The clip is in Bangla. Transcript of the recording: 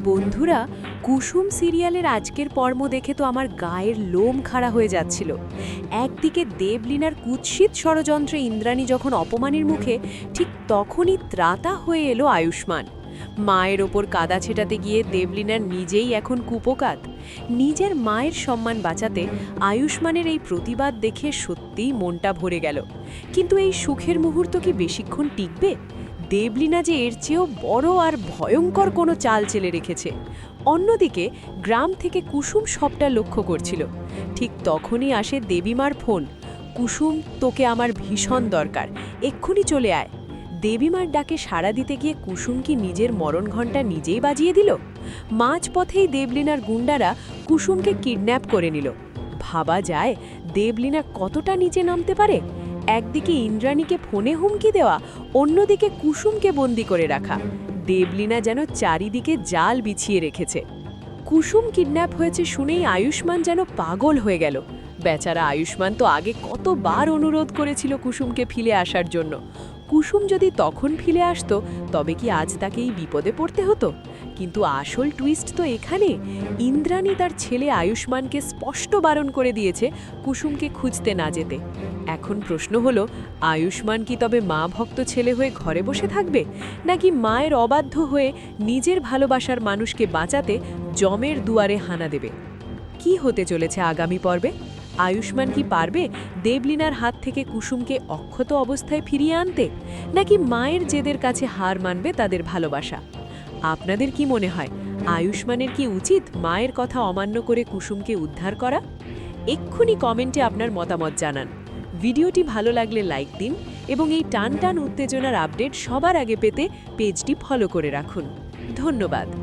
বন্ধুরা, কুসুম সিরিয়ালের আজকের পর্ব দেখে তো আমার গায়ের লোম খাড়া হয়ে যাচ্ছিল। একদিকে দেবলীনার কুৎসিত ষড়যন্ত্রে ইন্দ্রাণী যখন অপমানের মুখে, ঠিক তখনই ত্রাতা হয়ে এলো আয়ুষ্মান। মায়ের ওপর কাদা ছেটাতে গিয়ে দেবলীনার নিজেই এখন কুপোকাত। নিজের মায়ের সম্মান বাঁচাতে আয়ুষ্মানের এই প্রতিবাদ দেখে সত্যিই মনটা ভরে গেল। কিন্তু এই সুখের মুহূর্ত কি বেশিক্ষণ টিকবে? দেবলীনা যে এর চেয়েও বড় আর ভয়ঙ্কর কোনো চাল চেলে রেখেছে। অন্যদিকে গ্রাম থেকে কুসুম সবটা লক্ষ্য করছিল। ঠিক তখনই আসে দেবীমার ফোন। কুসুম, তোকে আমার ভীষণ দরকার, এক্ষুনি চলে আয়। দেবীমার ডাকে সাড়া দিতে গিয়ে কুসুম কি নিজের মরণ ঘণ্টা নিজেই বাজিয়ে দিল? মাঝপথেই দেবলীনার গুন্ডারা কুসুমকে কিডন্যাপ করে নিল। ভাবা যায় দেবলীনা কতটা নিচে নামতে পারে। একদিকে ইন্দ্রাণীকে ফোনে হুমকি দেওয়া, অন্যদিকে কুসুমকে বন্দি করে রাখা। দেবলীনা যেন চারিদিকে জাল বিছিয়ে রেখেছে। কুসুম কিডন্যাপ হয়েছে শুনেই আয়ুষ্মান যেন পাগল হয়ে গেল। বেচারা আয়ুষ্মান তো আগে কতবার অনুরোধ করেছিল কুসুমকে ফিরে আসার জন্য। কুসুম যদি তখন ফিরে আসতো, তবে কি আজ তাকে এই বিপদে পড়তে হতো? কিন্তু আসল টুইস্ট তো এখানে। ইন্দ্রাণী তার ছেলে আয়ুষ্মানকে স্পষ্ট বারণ করে দিয়েছে কুসুমকে খুঁজতে না যেতে। এখন প্রশ্ন হলো, আয়ুষ্মান কি তবে মা ভক্ত ছেলে হয়ে ঘরে বসে থাকবে, নাকি মায়ের অবাধ্য হয়ে নিজের ভালোবাসার মানুষকে বাঁচাতে যমের দুয়ারে হানা দেবে? কি হতে চলেছে আগামী পর্বে? আয়ুষ্মান কি পারবে দেবলীনার হাত থেকে কুসুমকে অক্ষত অবস্থায় ফিরিয়ে আনতে, নাকি মায়ের জেদের কাছে হার মানবে তাদের ভালোবাসা? আপনাদের কি মনে হয়, আয়ুষ্মানের কি উচিত মায়ের কথা অমান্য করে কুসুমকে উদ্ধার করা? এক্ষুনি কমেন্টে আপনার মতামত জানান। ভিডিওটি ভালো লাগলে লাইক দিন এবং এই টান টান উত্তেজনার আপডেট সবার আগে পেতে পেজটি ফলো করে রাখুন। ধন্যবাদ।